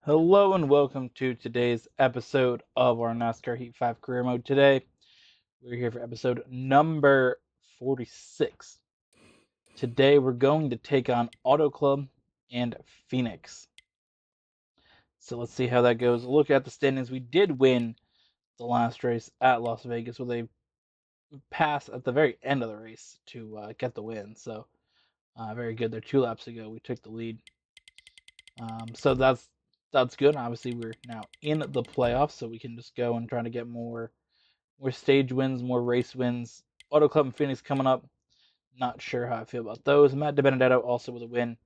Hello and welcome to today's episode of our NASCAR Heat 5 Career Mode. Today, we're here for episode number 46. Today, we're going to take on Auto Club and Phoenix. So let's see how that goes. Look at the standings. We did win the last race at Las Vegas with a pass at the very end of the race to get the win. So very good there. 2 laps ago, we took the lead. So that's good. Obviously, we're now in the playoffs, so we can just go and try to get more stage wins, more race wins. Auto Club and Phoenix coming up. Not sure how I feel about those. Matt DiBenedetto also with a win,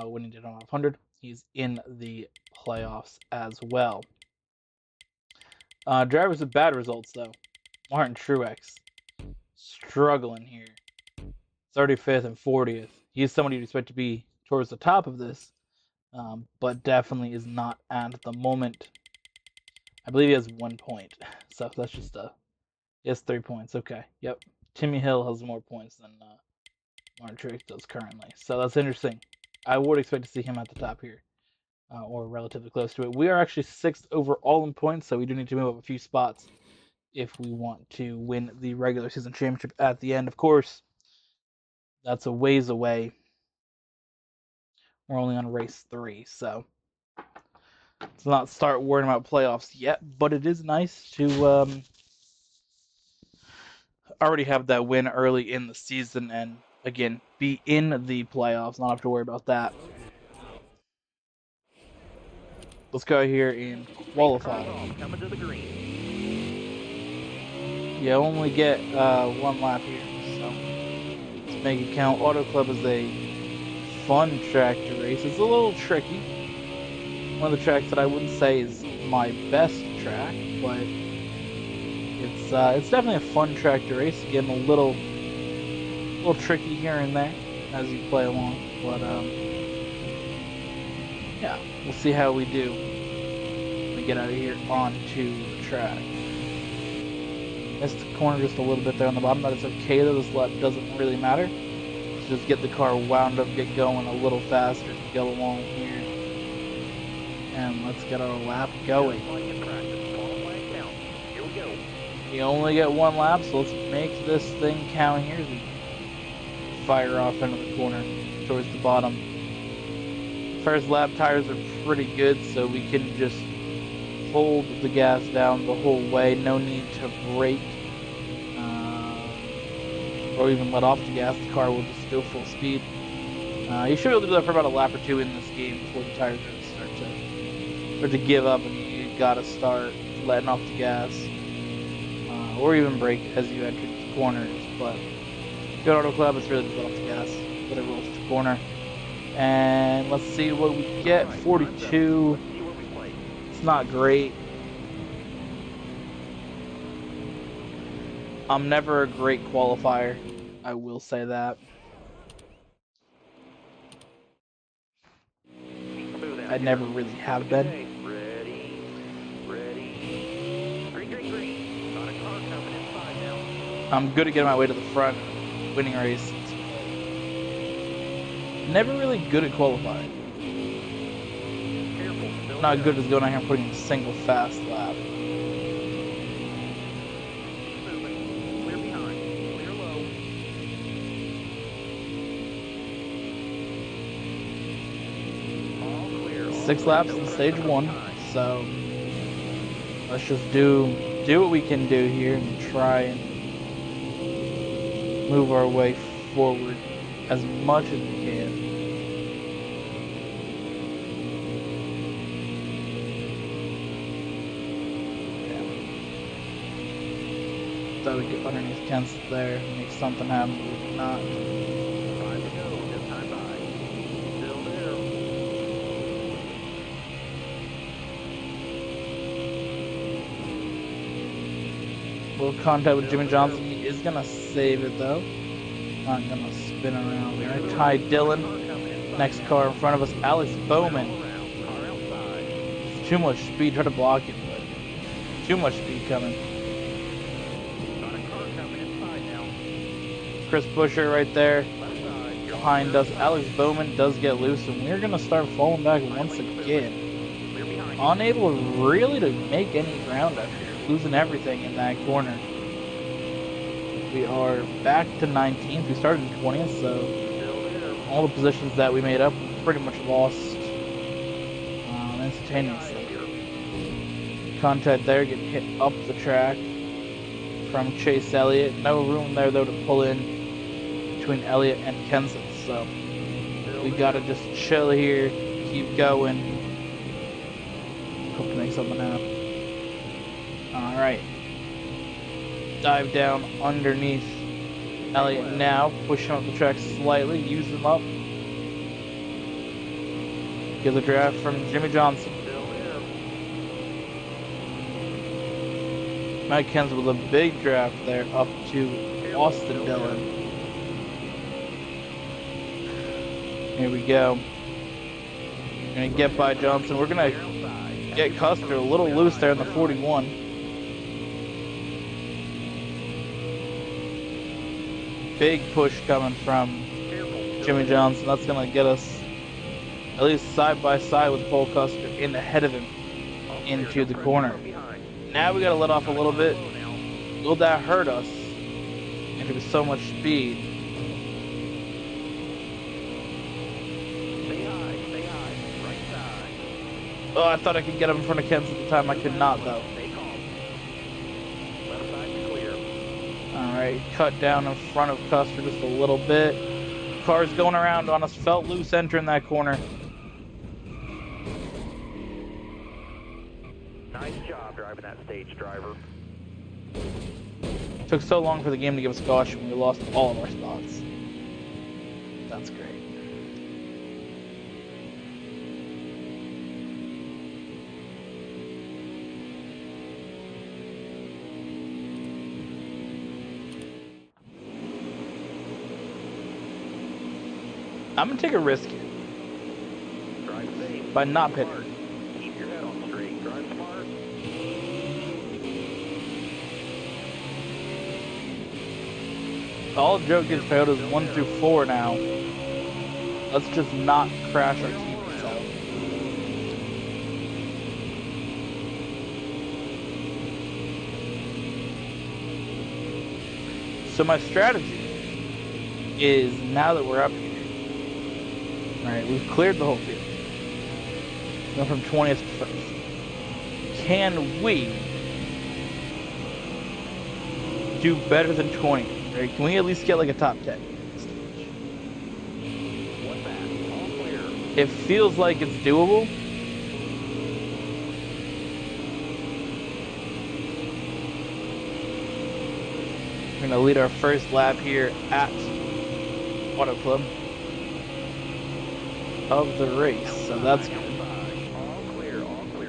winning Daytona 500. He's in the playoffs as well. Drivers with bad results though. Martin Truex struggling here. 35th and 40th. He's somebody you'd expect to be towards the top of this, but definitely is not at the moment. I believe he has 1 point, so that's just he has 3 points. Okay, yep. Timmy Hill has more points than Martin Truex does currently, so that's interesting. I would expect to see him at the top here, or relatively close to it. We are actually 6th overall in points, so we do need to move up a few spots if we want to win the regular season championship at the end. Of course, that's a ways away. We're only on race 3, so let's not start worrying about playoffs yet. But it is nice to already have that win early in the season and again be in the playoffs. Not have to worry about that. Let's go here and qualify. You only get 1 lap here, so let's make it count. Auto Club is a fun track to race. It's a little tricky. One of the tracks that I wouldn't say is my best track, but it's definitely a fun track to race. Again, a little tricky here and there as you play along, but yeah, we'll see how we do when we get out of here onto the track. Missed the corner just a little bit there on the bottom, but it's okay though. This lap doesn't really matter. Just get the car wound up, get going a little faster to go along here, and let's get our lap going. You only get 1 lap, so let's make this thing count here as we fire off into the corner towards the bottom. First lap tires are pretty good, so we can just hold the gas down the whole way. No need to brake or even let off the gas. The car will just go full speed. You should be able to do that for about a lap or 2 in this game before the tires start to give up, and you gotta start letting off the gas. Or even brake as you enter the corners, but good Auto Club, it's really just let off the gas, let it roll to the corner. And let's see what we get. 42. It's not great. I'm never a great qualifier, I will say that. I never really have been. I'm good at getting my way to the front, winning races. Never really good at qualifying. Not good as going out here and putting a single fast lap. Six laps in stage 1, so let's just do what we can do here and try and move our way forward as much as we can. Yeah. Thought we'd get underneath Kent's there, make something happen, but we did not. Little contact with Jimmy Johnson. He is gonna save it though. Not gonna spin around there. Ty Dillon. Next car in front of us, Alex Bowman. Too much speed. Try to block it, but too much speed coming. Chris Buescher right there behind us. Alex Bowman does get loose, and we're gonna start falling back once again. unable really to make any ground up here, losing everything in that corner. We are back to 19th. We started in 20th, so all the positions that we made up we pretty much lost instantaneously. Contact there, getting hit up the track from Chase Elliott. No room there though to pull in between Elliott and Kenseth, so we gotta just chill here, keep going. Hope to make something happen. Alright. Dive down underneath Elliott now, push him up the track slightly, use him up. Get the draft from Jimmy Johnson. Mike Kenseth with a big draft there up to Austin Dillon. Here we go. Gonna get by Johnson. We're gonna get Custer a little loose there in the 41. Big push coming from Jimmy Johnson. That's gonna get us at least side by side with Cole Custer in ahead of him into the corner. Now we gotta let off a little bit. Will that hurt us? Into so much speed. Oh, I thought I could get him in front of Kenseth at the time. I could not, though. Alright, cut down in front of Custer just a little bit. Car's going around on us. Felt loose entering that corner. Nice job driving that stage, driver. Took so long for the game to give us caution. We lost all of our spots. That's great. I'm gonna take a risk here Drive safe. by not pitting. Keep your head on straight. Drive smart. All Joe gives Toyotas 1 through 4 now. Let's just not crash our teammates out. So my strategy is, now that we're up here, alright, we've cleared the whole field. Going from 20th to 1st. Can we do better than 20th? Right? Can we at least get like a top 10? One back. All clear. It feels like it's doable. We're going to lead our first lap here at Auto Club of the race, so that's good. All clear,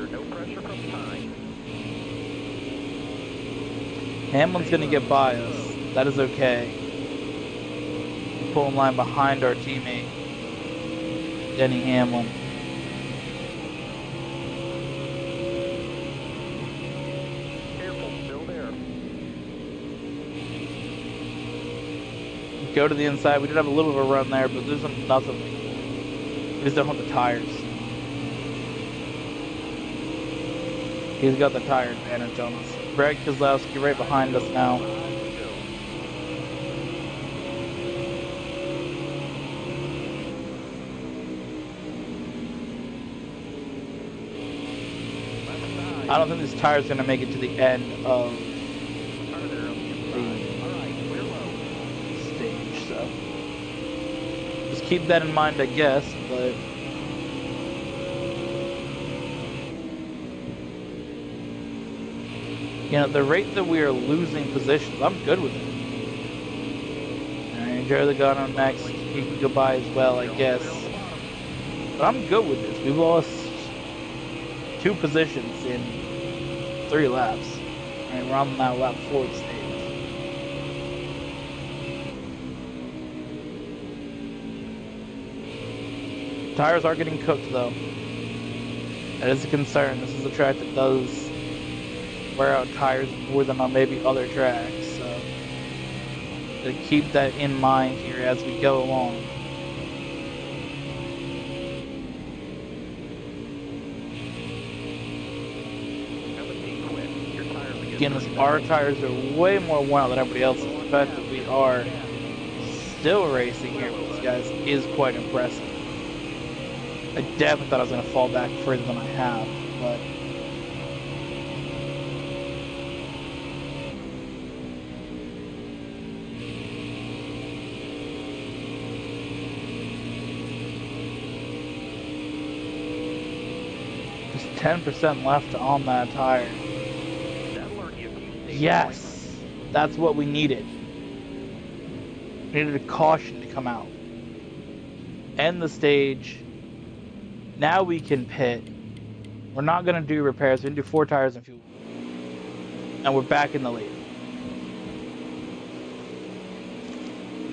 no pressure from behind. Hamlin's going to get by us. That is okay. Pull in line behind our teammate, Denny Hamlin. Careful, still there. Go to the inside. We did have a little bit of a run there, but there's nothing. We just don't have the tires. He's got the tire advantage on us. Brad Keselowski right behind us now. I don't think this tire's going to make it to the end of the stage, so just keep that in mind, I guess, but you know, the rate that we are losing positions, I'm good with it. Alright, Joe Logano next. He can go by as well, I guess. But I'm good with this. We've lost 2 positions in 3 laps. Alright, we're on now lap 4 of the stage. Tires are getting cooked though. That is a concern. This is a track that does wear out tires more than on maybe other tracks, so to keep that in mind here as we go along. Again, our tires are way more worn out than everybody else's. The fact that we are still racing here with these guys is quite impressive. I definitely thought I was going to fall back further than I have, but just 10% left on that tire. Yes, that's what we needed. We needed a caution to come out. End the stage. Now we can pit. We're not going to do repairs. We're going to do 4 tires and fuel. And we're back in the lead.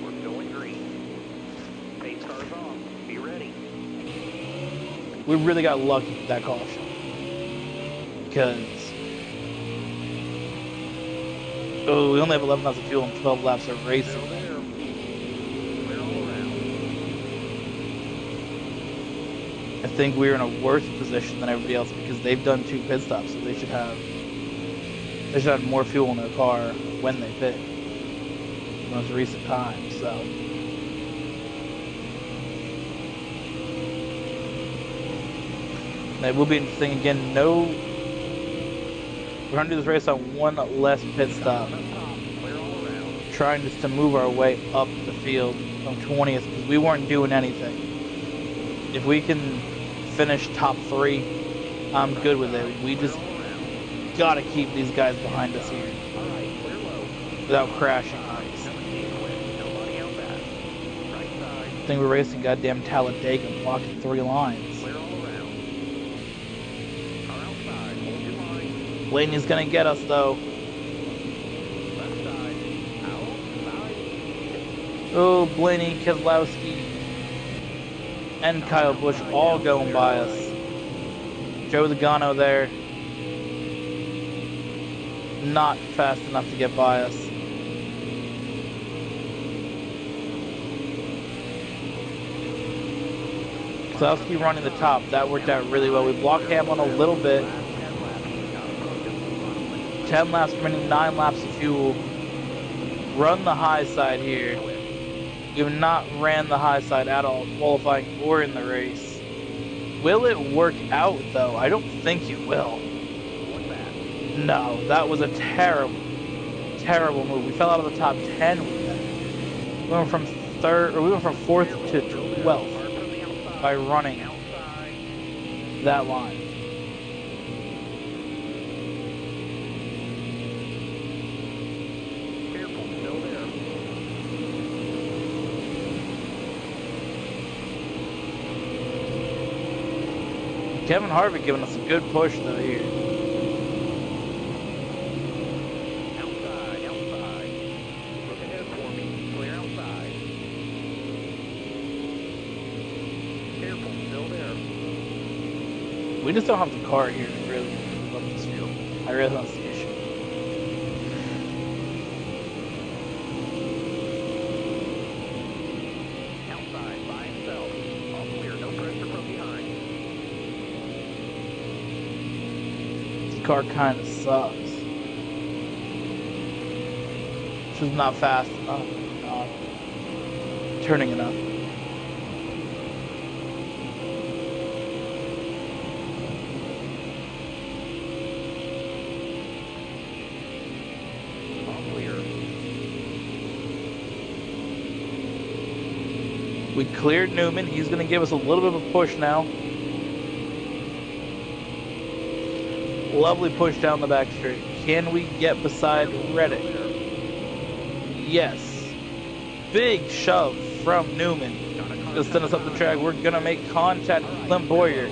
We're going green. Pace cars off. Be ready. We really got lucky with that caution. Because we only have 11 laps of fuel and 12 laps of racing. I think we're in a worse position than everybody else because they've done 2 pit stops, so they should have more fuel in their car when they pit. Most recent times, so it will be interesting again. We're gonna do this race on 1 less pit stop, trying just to move our way up the field from 20th because we weren't doing anything. If we can finish top 3, I'm good with it. We just gotta keep these guys behind us here without crashing ice. I think we're racing goddamn Talladega, blocking 3 lines. Blaney's gonna get us though. Oh, Blaney, Keselowski, and Kyle Busch all going by us. Joe Logano there, not fast enough to get by us. Keselowski running the top, that worked out really well. We blocked Hamlin a little bit. 10 laps remaining, 9 laps of fuel. Run the high side here. We have not ran the high side at all, qualifying or in the race. Will it work out though? I don't think it will. No, that was a terrible, terrible move. We fell out of the top 10 with that. We went from 4th to 12th by running that line. Kevin Harvick giving us a good push though here. Outside. Look ahead for me. Clear outside. Careful, still there. We just don't have the car here to really love this field. I really don't see the issue. Outside by himself. All clear, no pressure from behind. The car kind of sucks. She's not fast enough, not turning enough. All clear. We cleared Newman. He's going to give us a little bit of a push now. Lovely push down the back straight. Can we get beside Reddick? Yes. Big shove from Newman. Gonna send us up the track. We're gonna make contact with Clint Boyer.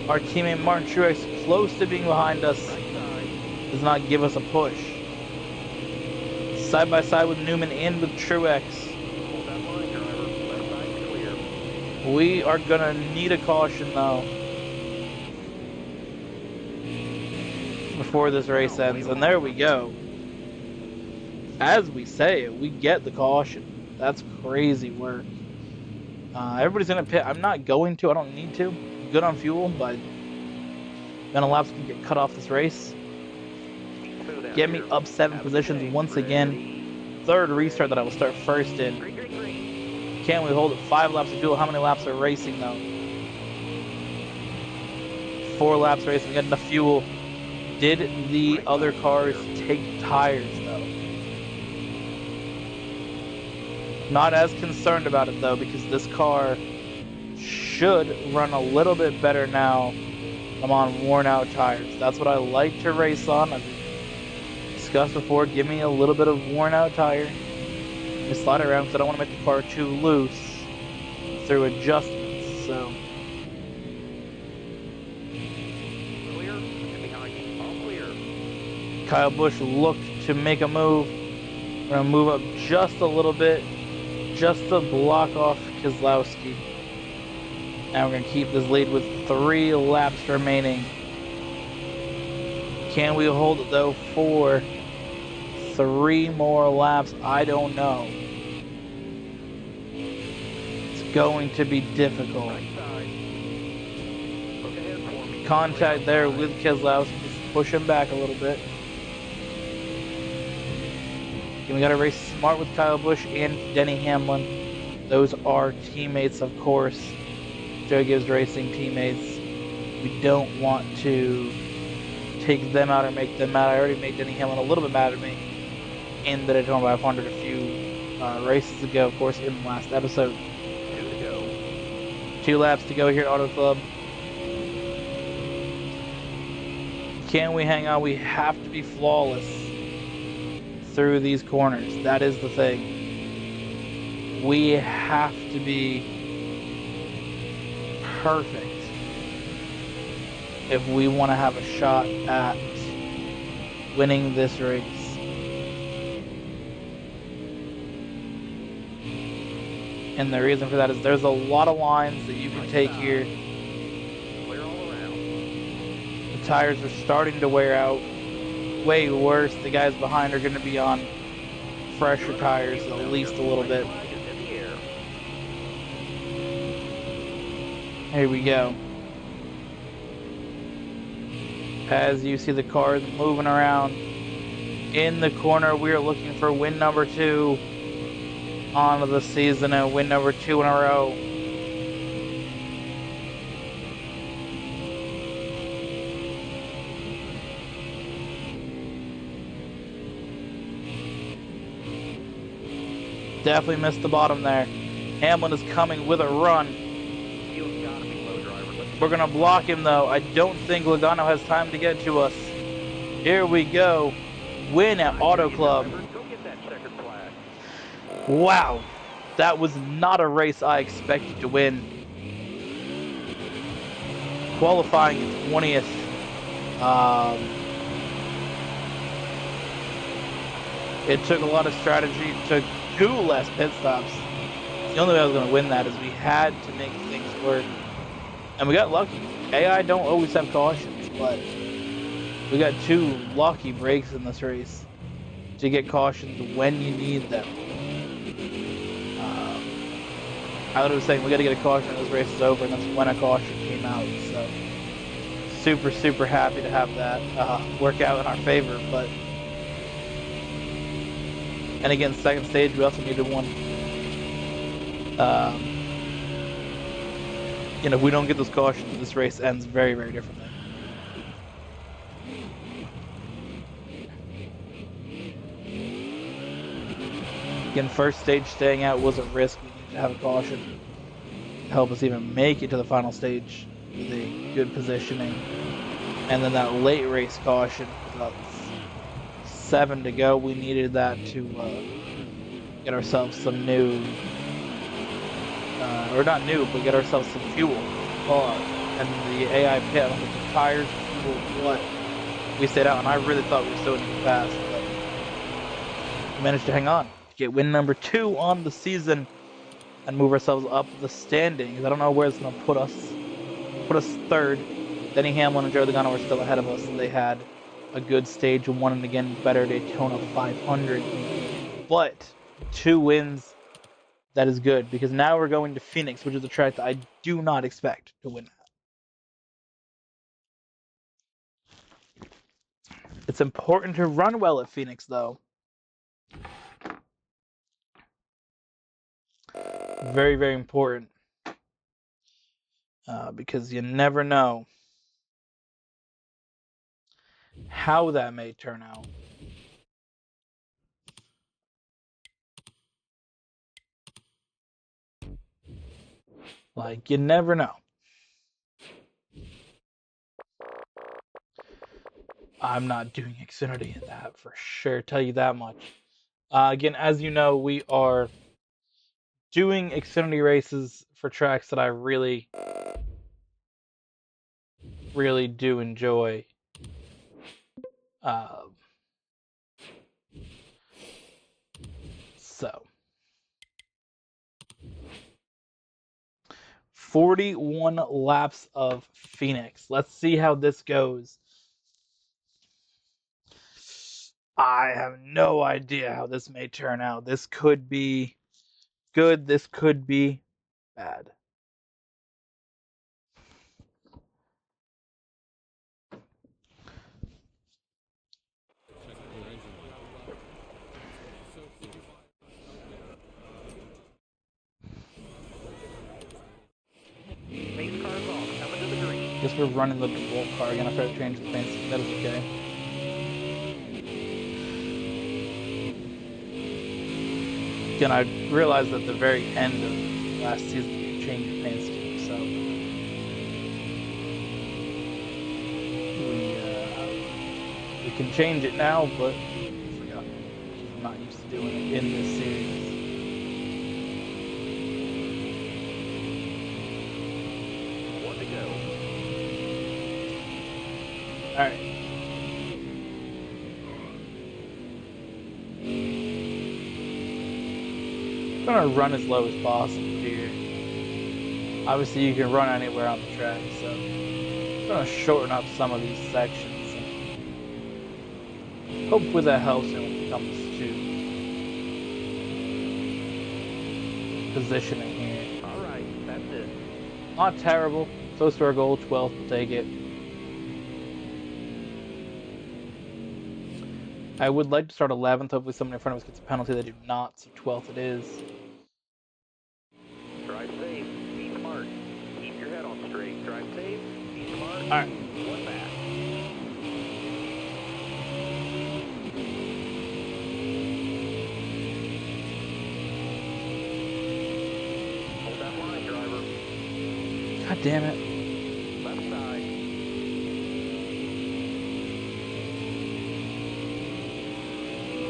Our teammate Martin Truex, close to being behind us, does not give us a push. Side by side with Newman and with Truex. Hold that line, driver. Left side's clear. We are gonna need a caution though before this race ends, and there we go. As we say it, we get the caution. That's crazy work. Everybody's gonna pit. I'm not going to. I don't need to. I'm good on fuel, but then a laps can get cut off this race. get me up 7 positions once again. Third restart that I will start first in. Can we hold it? 5 laps of fuel. How many laps are racing though? 4 laps racing. We got enough fuel. Did the other cars take tires though? Not as concerned about it though, because this car should run a little bit better now. I'm on worn out tires. That's what I like to race on. I've discussed before. Give me a little bit of worn out tire. I slide it around because I don't want to make the car too loose through adjustments. So. Clear. Behind you. All clear. Kyle Busch looked to make a move. We're going to move up just a little bit, just to block off Keselowski. And we're going to keep this lead with 3 laps remaining. Can we hold it though for 3 more laps? I don't know. It's going to be difficult. Contact there with Keselowski. Just push him back a little bit. And we got to race smart with Kyle Busch and Denny Hamlin. Those are teammates, of course. Joe Gibbs Racing teammates. We don't want to take them out or make them mad. I already made Denny Hamlin a little bit mad at me in the Daytona 500 a few races ago, of course, in the last episode. 2 to go. 2 laps to go here at Auto Club. Can we hang on? We have to be flawless through these corners. That is the thing. We have to be perfect if we want to have a shot at winning this race. And the reason for that is there's a lot of lines that you can take here. Clear all around. The tires are starting to wear out. Way worse, the guys behind are going to be on fresher tires at least a little bit. Here we go. As you see the cars moving around in the corner, we are looking for win number 2 on the season and win number 2 in a row. Definitely missed the bottom there. Hamlin is coming with a run. We're going to block him though. I don't think Logano has time to get to us. Here we go. Win at Auto Club. Wow. That was not a race I expected to win. Qualifying in 20th. It took a lot of strategy. It took 2 less pit stops. The only way I was going to win that is we had to make things work. And we got lucky. AI don't always have cautions, but we got 2 lucky breaks in this race to get cautions when you need them. I was saying we got to get a caution when this race is over, and that's when a caution came out. So super happy to have that work out in our favor. But and again, second stage we also needed one. You know, if we don't get those cautions, this race ends very differently. Again, first stage staying out was a risk. We needed to have a caution to help us even make it to the final stage with a good positioning. And then that late race caution, about 7 to go, we needed that to get ourselves some new, or not new, but get ourselves some fuel. And the AI pit, I don't think the tires, fuel, what, we stayed out, and I really thought we were still going to be fast, but we managed to hang on. Get win number 2 on the season and move ourselves up the standings. I don't know where it's going to put us. Put us 3rd. Denny Hamlin and Joe Logano were still ahead of us. They had a good stage 1 and again better Daytona 500. But 2 wins, that is good, because now we're going to Phoenix, which is a track that I do not expect to win at. It's important to run well at Phoenix, though. Very, very important. Because you never know how that may turn out. Like, you never know. I'm not doing Xfinity in that for sure, tell you that much. Again, as you know, we are doing Xfinity races for tracks that I really, really do enjoy. So, 41 laps of Phoenix. Let's see how this goes. I have no idea how this may turn out. This could be good. This could be bad. Pace cars off. Coming to the green. Guess we're running the DeWalt car again. I forgot to change the paint. That is okay. Again, I realized at the very end of last season we changed paint scheme, so we can change it now, but I forgot. I'm not used to doing it in this series. One to go. All right. I'm gonna run as low as possible here. Obviously, you can run anywhere on the track, so I'm gonna shorten up some of these sections. And hopefully, that helps me when it comes to positioning here. All right, that's it. Not terrible. Close to our goal, 12th. We'll take it. I would like to start 11th. Hopefully, someone in front of us gets a penalty. They do not, so 12th it is. Drive safe. Be smart. Keep your head on straight. Drive safe. Be smart. All right. One back. Hold that line, driver. God damn it. Left side.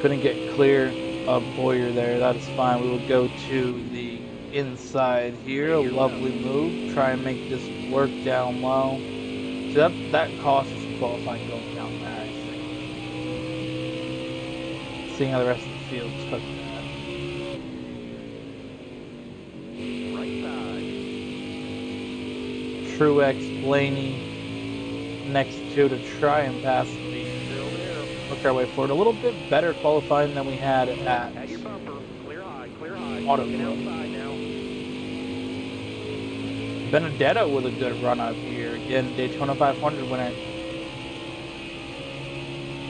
Couldn't get clear of Boyer there. That is fine. We will go to the inside here. A lovely move. Try and make this work down low. So that cost us qualifying going down there, I think. Seeing how the rest of the field took that. Right side. Truex, Blaney next to try and pass me. Still there. Work our way forward. A little bit better qualifying than we had At your bumper. Clear high. Clear high. Auto Get Club. outside now. Benedetto with a good run up here. Again, Daytona 500 winner.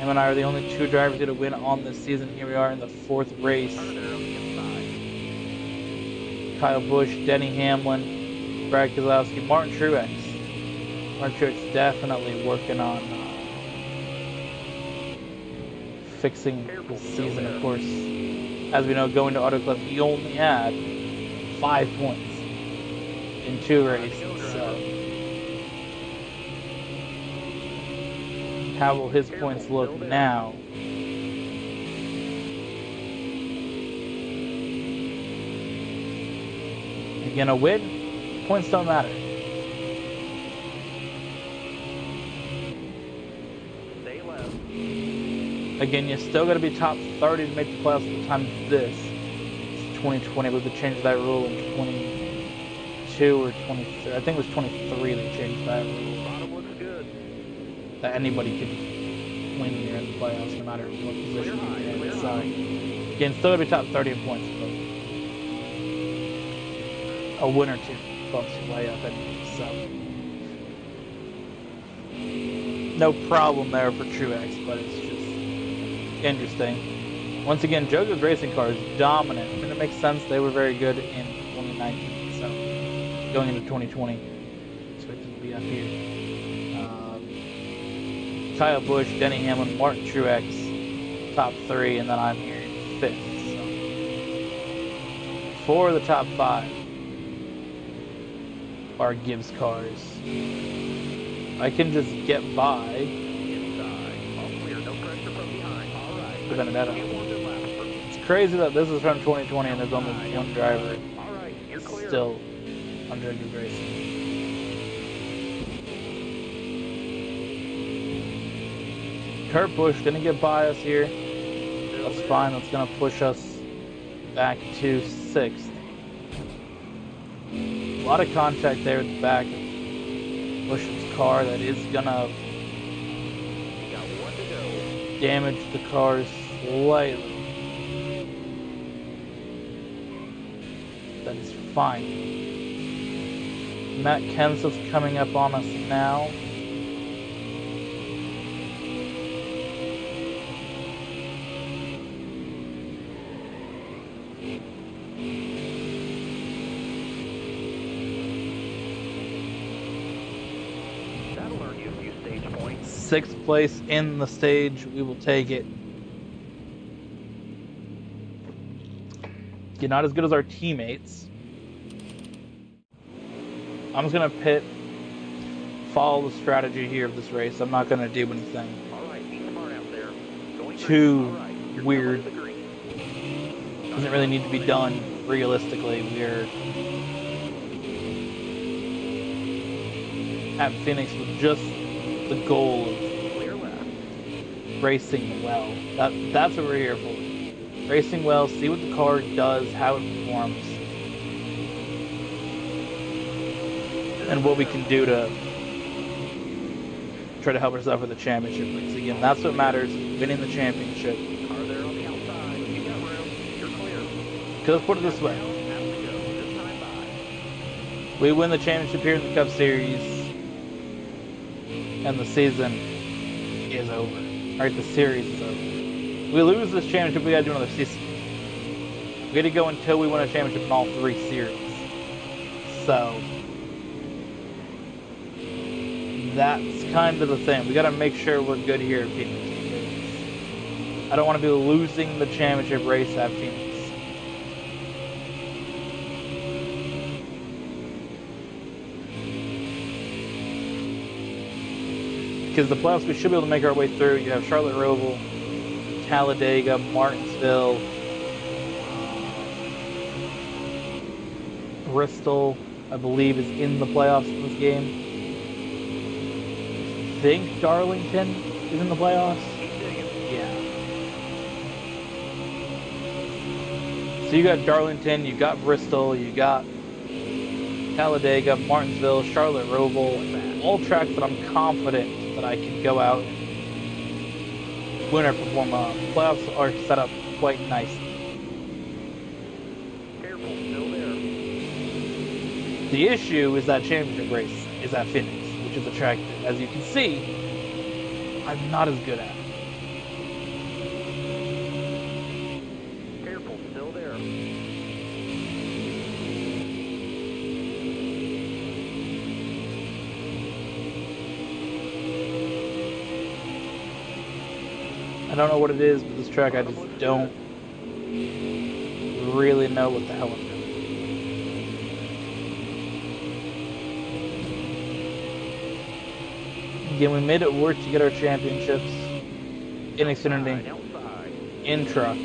Him and I are the only two drivers to win on this season. Here we are in the 4th race. Turn there on the inside. Kyle Busch, Denny Hamlin, Brad Keselowski, Martin Truex. Martin Truex definitely working on fixing the season, of course. As we know, going to Auto Club, he only had 5 points in 2 races. So, how will his points look now? You're gonna win, points don't matter. Stay left. Again, you still got to be top 30 to make the playoffs at the time of this. It's 2020, but they changed that rule in 22 or 23. I think it was 23 they changed that rule. Bottom looks good. That anybody could win here in the playoffs, no matter what position you're in. So, again, still got to be top 30 in points, but a win or two bumps you way up anyway. So, no problem there for Truex, but it's just interesting. Once again, JoJo's Racing Car is dominant. I mean, it makes sense. They were very good in 2019, so going into 2020, expect them to be up here. Kyle Busch, Denny Hamlin, Martin Truex, top 3, and then I'm here in 5th. So 4 of the top 5 are Gibbs cars. I can just get by. Inside. All clear. No pressure from behind. All right. The Benedetto. Get one good lap. It's crazy that this is from 2020 and there's only one driver All right. You're clear. still on JoJo's Racing. Kurt Busch gonna get by us here. That's fine. That's gonna push us back to 6th. A lot of contact there at the back of Busch's car that is gonna Got one to go. damage the cars slightly. That is fine. Matt Kenseth's coming up on us now. That'll earn you a few stage points. 6th place in the stage. We will take it. You're not as good as our teammates. I'm just going to follow the strategy here of this race. I'm not going to do anything All right. Be smart out there. Going too green. All right. You're weird. coming to the green. Doesn't really need to be done realistically. We're at Phoenix with just the goal of Clear left. racing well. That's what we're here for. Racing well, see what the car does, how it performs, and what we can do to try to help ourselves with the championship race. Again, that's what matters, winning the championship. Car there on the outside. You got room. You're clear. Because let's put it this way. Now, have to go. This time by. We win the championship here in the Cup Series, and the season is over. Alright, the series is over. We lose this championship, we gotta do another season. We gotta go until we win a championship in all 3 series. So, that's kind of the thing. We gotta make sure we're good here at Phoenix. I don't want to be losing the championship race at Phoenix. Because the playoffs, we should be able to make our way through. You have Charlotte Roval, Talladega, Martinsville, Bristol, I believe, is in the playoffs in this game. I think Darlington is in the playoffs. Yeah. So you got Darlington, you got Bristol, you got Talladega, Martinsville, Charlotte Roval, all tracks that I'm confident that I can go out and win or perform on. Playoffs are set up quite nicely. Careful, still there. The issue is that championship race is at Phoenix, which is a track that, as you can see, I'm not as good at. Careful, still there. I don't know what it is, but this track I just don't really know what the hell I'm doing. Again, we made it work to get our championships in Xfinity, Outside. in truck.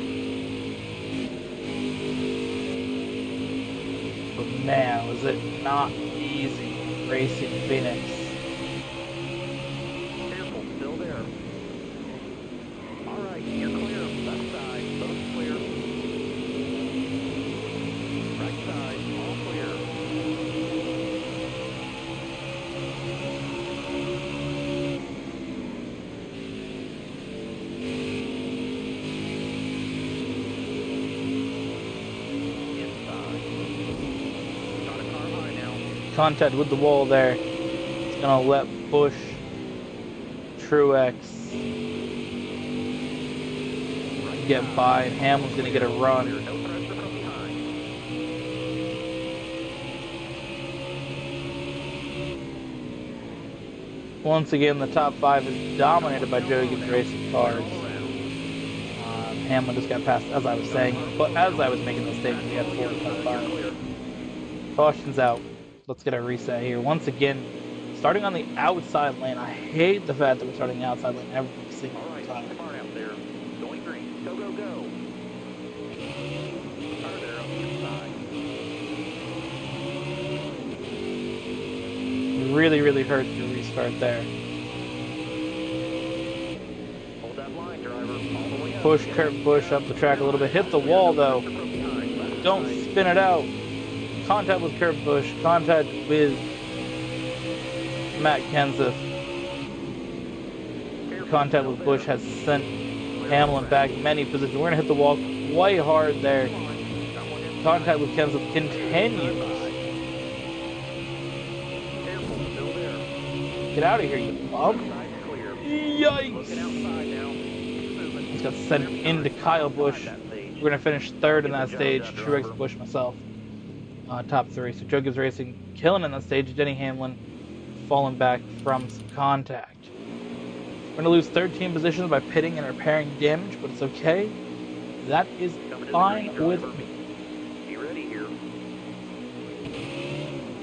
But man, was it not easy racing Phoenix. Careful, still there. All right, you're clear. Left side, both clear. Right side, all clear. Inside. Got a car high now. Contact with the wall there. It's gonna let Busch Truex get by, and Hamlin's going to get a run. No pressure from behind. Once again, the top 5 is dominated by Joey Gibbs Racing cars. Hamlin just got passed, as I was saying, but as I was making the statement, we had 4 top 5. Caution's out. Let's get a reset here. Once again, starting on the outside lane. I hate the fact that we're starting the outside lane every single time. Smart out there. Going green. Go, go, go. Car there on the inside. Really, really hurts to restart there. Hold that line, driver. All the way up. Push Kurt Busch up the track a little bit. Hit the wall, though. Don't spin it out. Contact with Kurt Busch. Contact with Matt Kenseth. Contact with Busch has sent Hamlin back many positions. We're going to hit the wall quite hard there. Contact with Kenseth continues. Get out of here, you bum. Yikes. He's got sent into Kyle Busch. We're going to finish 3rd in that stage. Truex, Busch, myself. Top 3. So Joe Gibbs Racing killing in that stage. Denny Hamlin falling back from some contact. We're going to lose 13 positions by pitting and repairing damage, but it's okay. That is fine with me. Be ready here.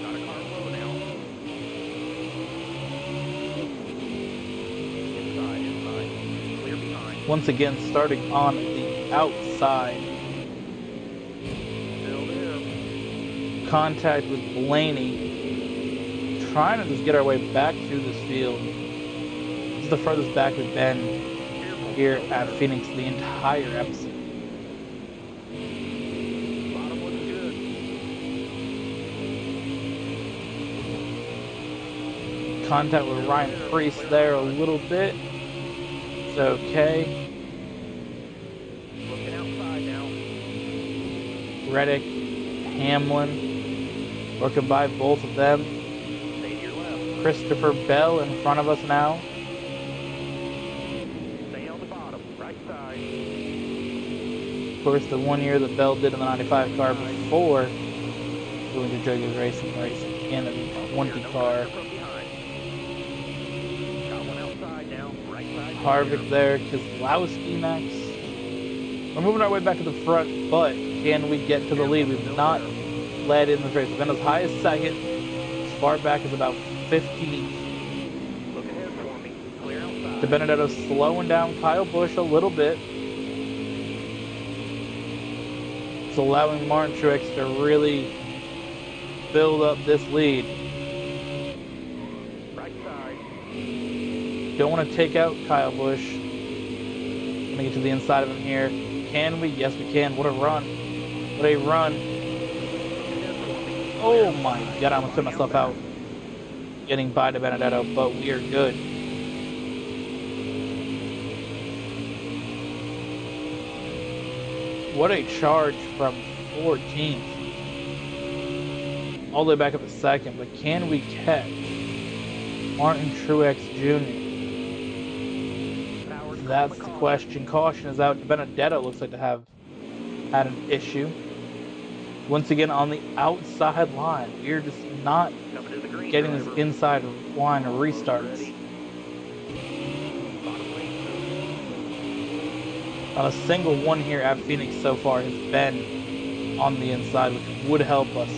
Got a car low now. Inside. Clear behind. Once again, starting on the outside. Still there. Contact with Blaney. Trying to just get our way back through this field. This is the furthest back we've been here at Phoenix the entire episode. Bottom looks good. Contact with Ryan Preece there a little bit. It's okay. Looking outside now. Reddick, Hamlin, working by both of them. Stay to your left. Christopher Bell in front of us now. Stay on the bottom. Right side. Of course, the 1 year that Bell did in the 95 car before going to Joe Gibbs Racing in the 20 car. Harvick there, Keselowski next. We're moving our way back to the front, but can we get to the lead? We've not led in this race. We've been as high as 2nd, as far back as about 15th. Look ahead for me. Clear outside. De Benedetto slowing down Kyle Busch a little bit. It's allowing Martin Truex to really build up this lead. Right side. Don't want to take out Kyle Busch. Gonna get to the inside of him here. Can we? Yes, we can. What a run. What a run. Oh my god, I almost put myself out. Getting by to Benedetto, but we are good. What a charge from 14th. All the way back up to 2nd, but can we catch Martin Truex Jr.? That's the question. Caution is out. Benedetto looks like to have had an issue. Once again, on the outside line, we're just not getting this inside line restarts. Not a single one here at Phoenix so far has been on the inside, which would help us.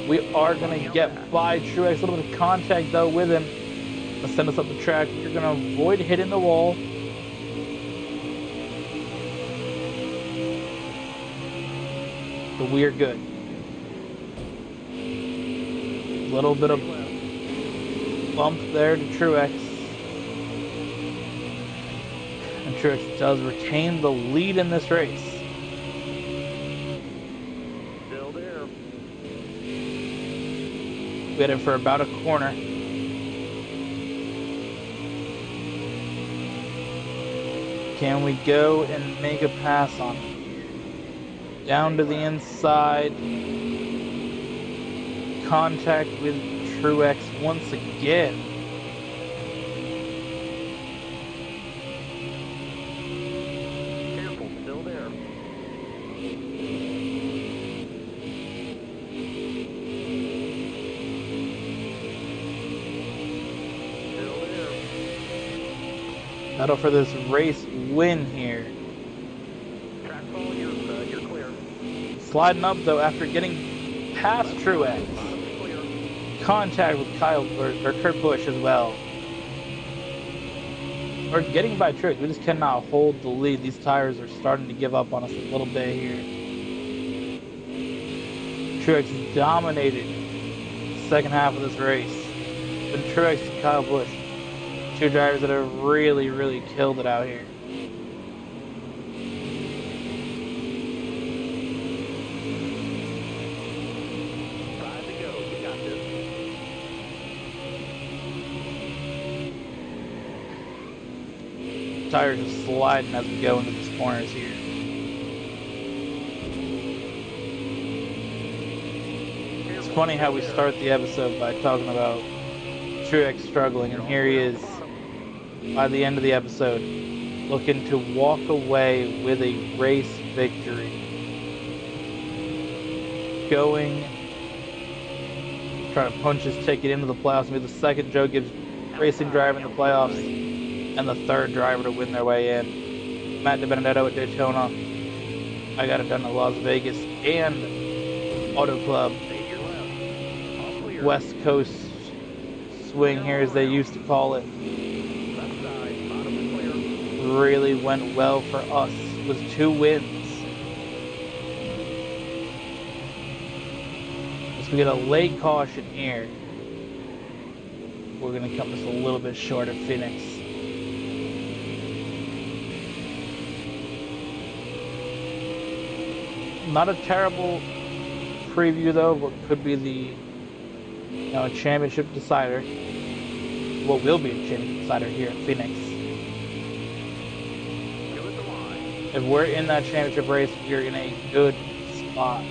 We are going to get by Truex. A little bit of contact, though, with him. Gonna send us up the track. You're going to avoid hitting the wall. But we are good. A little bit of bump there to Truex. And Truex does retain the lead in this race. Still there. We had it for about a corner. Can we go and make a pass on him? Down to the inside. Contact with Truex once again. Battle for this race win here. Track fall, you're clear. Sliding up though after getting past Truex. Bottom's clear. Contact with Kurt Busch as well. Or getting by Truex. We just cannot hold the lead. These tires are starting to give up on us a little bit here. Truex dominated the second half of this race. But Truex and Kyle Busch, two drivers that have really, really killed it out here. Tires are sliding as we go into these corners here. It's funny how we start the episode by talking about Truex struggling, and here he is by the end of the episode looking to walk away with a race victory. Trying to punch his ticket into the playoffs and be the second Joe Gibbs racing driver in the playoffs and the third driver to win their way in. Matt DiBenedetto at Daytona. I got it done at Las Vegas and Auto Club. West Coast swing here, as they used to call it. Really went well for us. It was 2 wins. So we get a late caution here. We're going to come just a little bit short of Phoenix. Not a terrible preview though, what could be the championship decider. What will be a championship decider here at Phoenix. If we're in that championship race, we're in a good spot.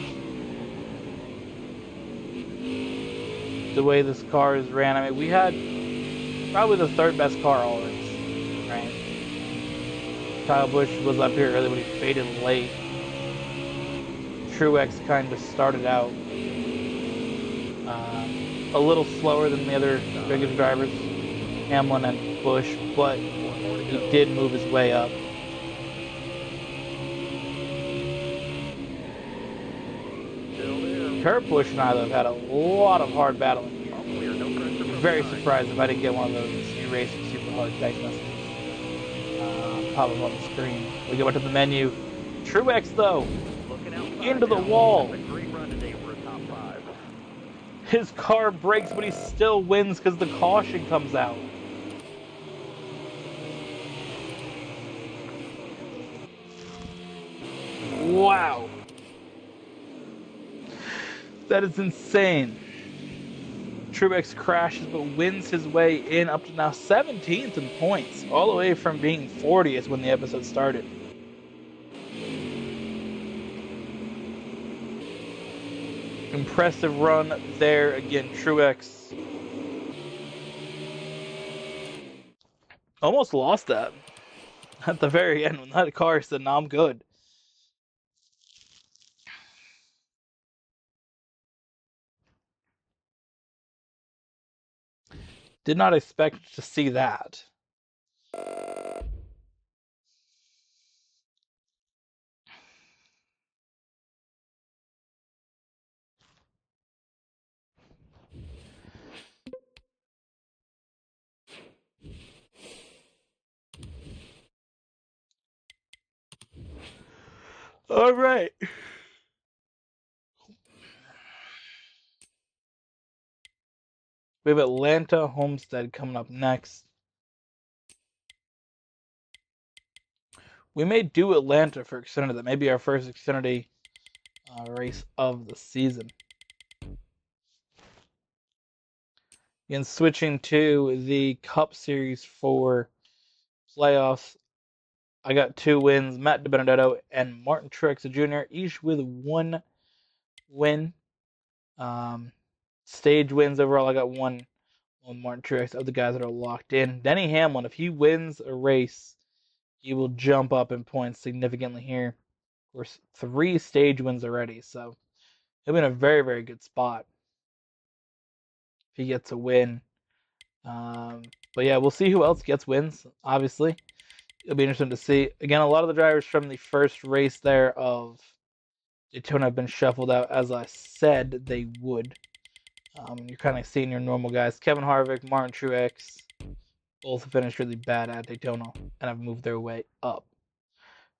The way this car is ran, I mean, we had probably the 3rd best car all race, right? Kyle Busch was up here early, but he faded late. Truex kind of started out a little slower than the other biggest drivers, Hamlin and Busch, but he did move his way up. Kurt Busch and I, though, have had a lot of hard battling here. I'm very surprised if I didn't get one of those E-Racing Super Hard text messages. Pop up on the screen. We go back to the menu. Truex, though, into the wall. His car breaks, but he still wins because the caution comes out. Wow. That is insane. Truex crashes but wins his way in up to now 17th in points, all the way from being 40th when the episode started. Impressive run there again, Truex. Almost lost that at the very end when that car said, "No, I'm good." Did not expect to see that. All right. We have Atlanta Homestead coming up next. We may do Atlanta for Xfinity. That may be our first Xfinity race of the season. Again, switching to the Cup Series for playoffs. I got 2 wins. Matt DiBenedetto and Martin Truex Jr. each with 1 win. Stage wins overall. I got 1 on Martin Truex of the guys that are locked in. Denny Hamlin, if he wins a race, he will jump up in points significantly here. Of course, 3 stage wins already, so he'll be in a very, very good spot if he gets a win. But yeah, we'll see who else gets wins, obviously. It'll be interesting to see. Again, a lot of the drivers from the first race there of Daytona have been shuffled out, as I said they would. You're kind of seeing your normal guys. Kevin Harvick, Martin Truex, both finished really bad at Daytona and have moved their way up.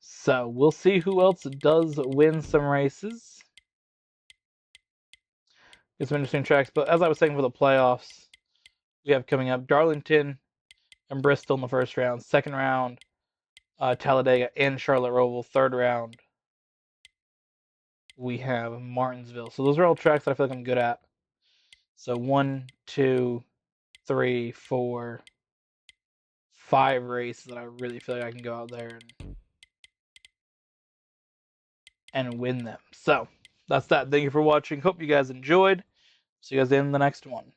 So we'll see who else does win some races. Get some interesting tracks. But as I was saying for the playoffs, we have coming up Darlington and Bristol in the first round. Second round, Talladega and Charlotte Roval. Third round, we have Martinsville. So those are all tracks that I feel like I'm good at. So 1, 2, 3, 4, 5 races that I really feel like I can go out there and win them. So that's that. Thank you for watching. Hope you guys enjoyed. See you guys in the next one.